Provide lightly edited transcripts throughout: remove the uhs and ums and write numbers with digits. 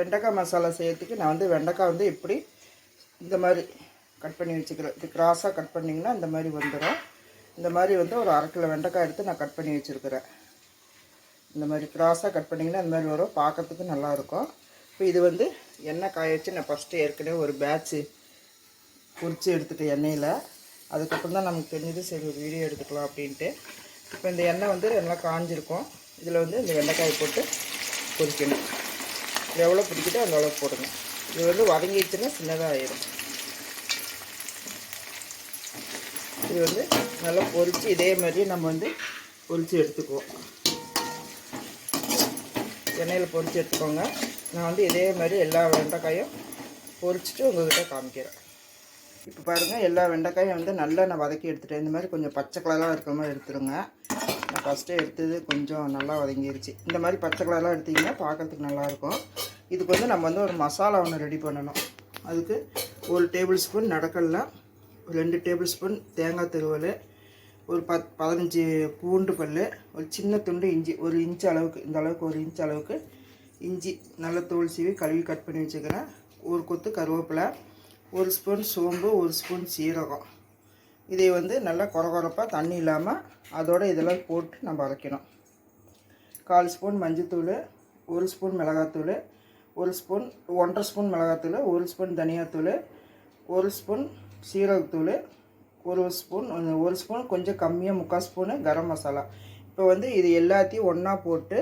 வெண்டைக்காய் மசாலா செய்யறதுக்கு நான் வந்து வெண்டைக்காய் வந்து இப்படி இந்த மாதிரி கட் பண்ணி வச்சுக்கிறேன். இது கிராஸாக கட் பண்ணிங்கன்னா இந்த மாதிரி வந்துடும். இந்த மாதிரி வந்து ஒரு 1/2 கிலோ வெண்டைக்காய் எடுத்து நான் கட் பண்ணி வச்சுருக்கிறேன். இந்த மாதிரி கிராஸாக கட் பண்ணிங்கன்னா இந்த மாதிரி வரும், பார்க்கறதுக்கு நல்லாயிருக்கும். இப்போ இது வந்து எண்ணெய் காய வச்சு நான் ஃபஸ்ட்டு ஏற்கனவே ஒரு பேட்ச்சு பொரித்து எடுத்துகிட்டு எண்ணெயில், அதுக்கப்புறம் தான் நமக்கு தெரிஞ்சது சரி ஒரு வீடியோ எடுத்துக்கலாம் அப்படின்ட்டு. இப்போ இந்த எண்ணெய் வந்து நல்லா காஞ்சிருக்கும். இதில் வந்து இந்த வெண்டைக்காயை போட்டு பொரிக்கணும். எவ்வளோ பிடிக்குதோ அந்த அளவுக்கு போடுங்க. இது வந்து வதங்கிடுச்சுன்னா சின்னதாக ஆயிடும். இது வந்து நல்லா பொரித்து இதே மாதிரி நம்ம வந்து பொரித்து எடுத்துக்குவோம். எண்ணெயில் பொரித்து எடுத்துக்கோங்க. நான் வந்து இதே மாதிரி எல்லா வெண்டைக்காயும் பொரிச்சிட்டு உங்கள்கிட்ட காமிக்கிறேன். இப்போ பாருங்கள், எல்லா வெண்டைக்காயும் வந்து நல்லா நான் வதக்கி எடுத்துட்டேன். இந்த மாதிரி கொஞ்சம் பச்சை கலராக இருக்கிற மாதிரி எடுத்துருங்க. நான் ஃபஸ்ட்டே எடுத்தது கொஞ்சம் நல்லா வதங்கிருச்சு. இந்த மாதிரி பச்சை கலராக எடுத்திங்கன்னா பார்க்குறதுக்கு நல்லாயிருக்கும். இதுக்கு வந்து நம்ம வந்து ஒரு மசாலா ஒன்று ரெடி பண்ணணும். அதுக்கு 1 டேபிள் ஸ்பூன் நடக்கடலை, 2 டேபிள் ஸ்பூன் தேங்காய் துருவல், ஒரு 15 பூண்டு பல், ஒரு சின்ன துண்டு இஞ்சி, 1 இன்ச் அளவுக்கு, இந்த அளவுக்கு 1 இன்ச் அளவுக்கு இஞ்சி நல்லா தோல் சீவி கழுவி கட் பண்ணி வச்சுக்கிறேன். 1 கொத்து கருவேப்பிலை, 1 ஸ்பூன் சோம்பு, 1 ஸ்பூன் சீரகம். இதை வந்து நல்லா கொரகொரப்பாக தண்ணி இல்லாமல் அதோட இதெல்லாம் போட்டு நம்ம அரைக்கணும். 1/4 ஸ்பூன் மஞ்சத்தூள், 1 ஸ்பூன் மிளகாத்தூள், 1 ஸ்பூன் 1/2 ஸ்பூன் மிளகாத்தூள், 1 ஸ்பூன் தனியாத்தூள், 1 ஸ்பூன் சீரகத்தூள், 1 ஸ்பூன் கொஞ்சம் கம்மியாக 3/4 ஸ்பூனு கரம் மசாலா. இப்போ வந்து இது எல்லாத்தையும் ஒன்றா போட்டு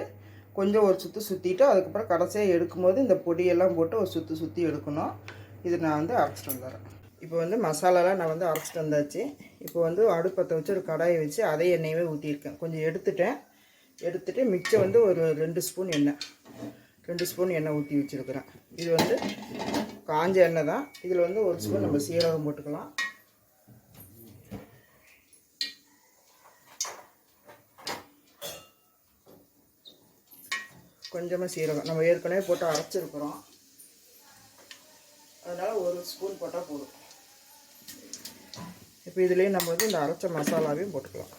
கொஞ்சம் ஒரு சுற்றிட்டு அதுக்கப்புறம் கடைசியாக எடுக்கும்போது இந்த பொடியெல்லாம் போட்டு ஒரு சுற்றி எடுக்கணும். இது நான் வந்து அரைச்சிட்டு வந்துடுறேன். இப்போ வந்து மசாலாலாம் நான் வந்து அரைச்சிட்டு வந்தாச்சு. இப்போ வந்து அடுப்பத்தை வச்சு ஒரு கடாயை வச்சு அதே எண்ணெயவே ஊற்றிருக்கேன். கொஞ்சம் எடுத்துட்டு மிச்சம் வந்து ஒரு 2 ஸ்பூன் எண்ணெய் ஊற்றி வச்சுருக்கிறேன். இது வந்து காஞ்ச எண்ணெய் தான். இதில் வந்து 1 ஸ்பூன் நம்ம சீரகம் போட்டுக்கலாம். கொஞ்சமாக சீரகம் நம்ம ஏற்கனவே போட்டு அரைச்சிருக்கிறோம், அதனால் 1 ஸ்பூன் போட்டால் போதும். இப்போ இதுலேயே நம்ம வந்து இந்த அரைச்ச மசாலாவையும் போட்டுக்கலாம்.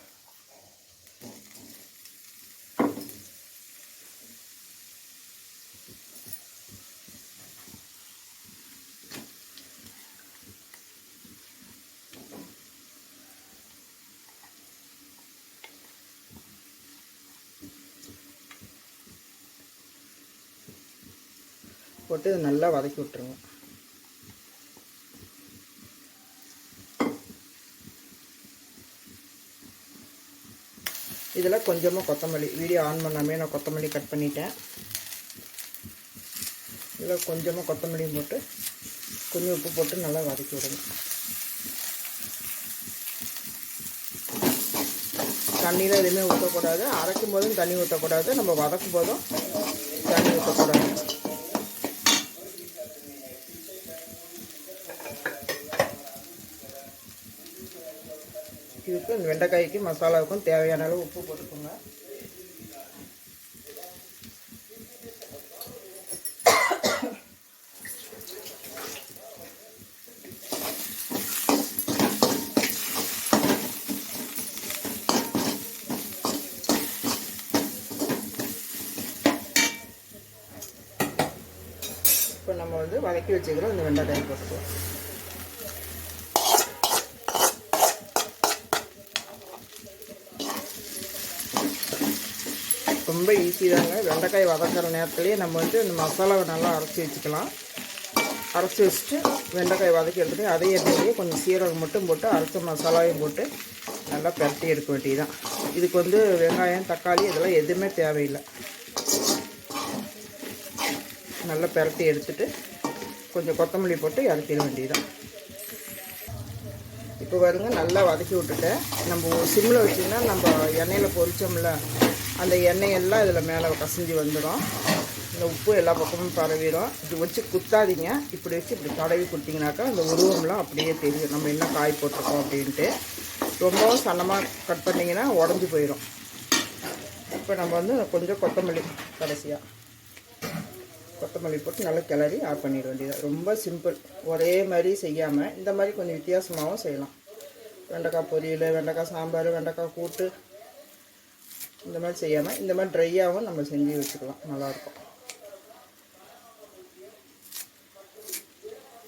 போட்டு நல்லா வதக்கி விட்டுருங்க. இதில் கொஞ்சமாக கொத்தமல்லி, வீடியோ ஆன் பண்ணாமே நான் கொத்தமல்லி கட் பண்ணிட்டேன். இதில் கொஞ்சமாக கொத்தமல்லியும் போட்டு கொஞ்சம் உப்பு போட்டு நல்லா வதக்கி விடுங்க. தண்ணியில் எதுவுமே ஊற்றக்கூடாது. அரைக்கும் போதும் தண்ணி ஊற்றக்கூடாது, நம்ம வதக்கும் போதும் தண்ணி ஊற்றக்கூடாது. இதுக்கு இந்த வெண்டைக்காய்க்கு மசாலாவுக்கும் தேவையான அளவு உப்பு போட்டுக்கோங்க. இப்போ நம்ம வந்து வதக்கி வச்சுக்கிறோம் இந்த வெண்டைக்காய் போட்டுக்கலாம். ரொம்ப ஈஸி தாங்க. வெண்டைக்காய் வதக்கிற நேரத்துலேயே நம்ம வந்து இந்த மசாலாவை நல்லா அரைச்சி வச்சுக்கலாம். அரைச்சி வச்சுட்டு வெண்டைக்காய் வதக்கி எடுத்துகிட்டு அதே எண்ணெயிலேயே கொஞ்சம் சீரகம் மட்டும் போட்டு அரைச்ச மசாலாவையும் போட்டு நல்லா பரட்டி எடுக்க வேண்டியதுதான். இதுக்கு வந்து வெங்காயம், தக்காளி இதெல்லாம் எதுவுமே தேவையில்லை. நல்லா பரட்டி எடுத்துட்டு கொஞ்சம் கொத்தமல்லி போட்டு இறக்கிட வேண்டியதுதான். இப்போ பாருங்க, நல்லா வதக்கி விட்டுட்டேன். நம்ம சிம்மில் வச்சிங்கன்னா நம்ம எண்ணெயில் பொரிச்சோம்ல, அந்த எண்ணெயெல்லாம் இதில் மேலே கசிஞ்சு வந்துடும். இந்த உப்பு எல்லா பக்கமும் பரவிடும். இது வச்சு குத்தாதீங்க. இப்படி வச்சு இப்படி தடவி கொடுத்தீங்கனாக்கா அந்த உருவம்லாம் அப்படியே தெரியும் நம்ம என்ன காய் போட்டிருக்கோம் அப்படின்ட்டு. ரொம்பவும் சன்னமாக கட் பண்ணிங்கன்னா உடஞ்சி போயிடும். இப்போ நம்ம வந்து கொஞ்சம் கொத்தமல்லி கடைசியாக கொத்தமல்லி போட்டு நல்லா கிளறி ஆஃப் பண்ணிட வேண்டியது. ரொம்ப சிம்பிள். ஒரே மாதிரி செய்யாமல் இந்த மாதிரி கொஞ்சம் வித்தியாசமாகவும் செய்யலாம். வெண்டைக்காய் பொரியல், வெண்டைக்காய் சாம்பார், வெண்டைக்காய் கூட்டு இந்த மாதிரி செய்யாமல் இந்த மாதிரி ட்ரையாகவும் நம்ம செஞ்சு வச்சுக்கலாம். நல்லாயிருக்கும்.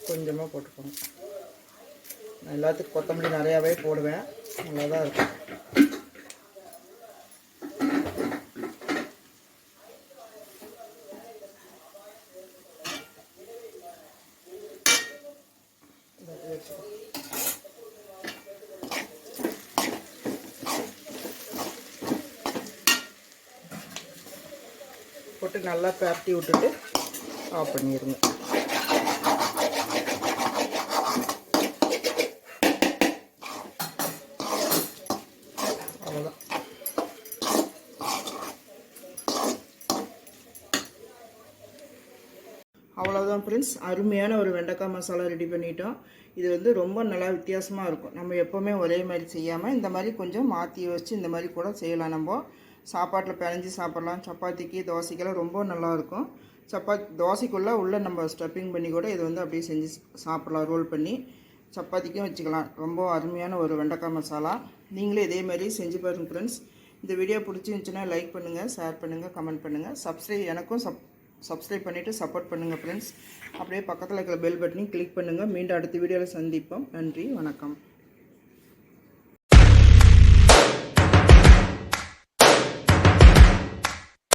கொஞ்சமாக போட்டுக்கோங்க. நான் எல்லாத்துக்கும் கொத்தமல்லி நிறையாவே போடுவேன், நல்லா தான் இருக்கும். போட்டு நல்லா பரட்டி விட்டுட்டு ஆஃப் பண்ணிடுங்க. அவ்வளோதான். அவ்வளோதான் ஃப்ரெண்ட்ஸ், அருமையான ஒரு வெண்டைக்காய் மசாலா ரெடி பண்ணிட்டோம். இது வந்து ரொம்ப நல்லா வித்தியாசமாக இருக்கும். நம்ம எப்போவுமே ஒரே மாதிரி செய்யாமல் இந்த மாதிரி கொஞ்சம் மாற்றி வச்சு இந்த மாதிரி கூட செய்யலாம். நம்ம சாப்பாட்டில் பிணைஞ்சி சாப்பிட்லாம், சப்பாத்திக்கு தோசைக்கெல்லாம் ரொம்ப நல்லாயிருக்கும். தோசைக்குள்ளே உள்ளே நம்ம ஸ்டப்பிங் பண்ணி கூட இது வந்து அப்படியே செஞ்சு சாப்பிட்லாம், ரோல் பண்ணி சப்பாத்திக்கும் வச்சுக்கலாம். ரொம்ப அருமையான ஒரு வெண்டைக்காய் மசாலா. நீங்களே இதேமாதிரி செஞ்சு பாருங்கள் ஃப்ரெண்ட்ஸ். இந்த வீடியோ பிடிச்சிருந்துச்சுன்னா லைக் பண்ணுங்கள், ஷேர் பண்ணுங்கள், கமெண்ட் பண்ணுங்கள். எனக்கும் சப்ஸ்கிரைப் பண்ணிவிட்டு சப்போர்ட் பண்ணுங்கள் ஃப்ரெண்ட்ஸ். அப்படியே பக்கத்தில் இருக்கிற பெல் பட்டனையும் கிளிக் பண்ணுங்கள். மீண்டும் அடுத்த வீடியோவில் சந்திப்போம். நன்றி, வணக்கம்.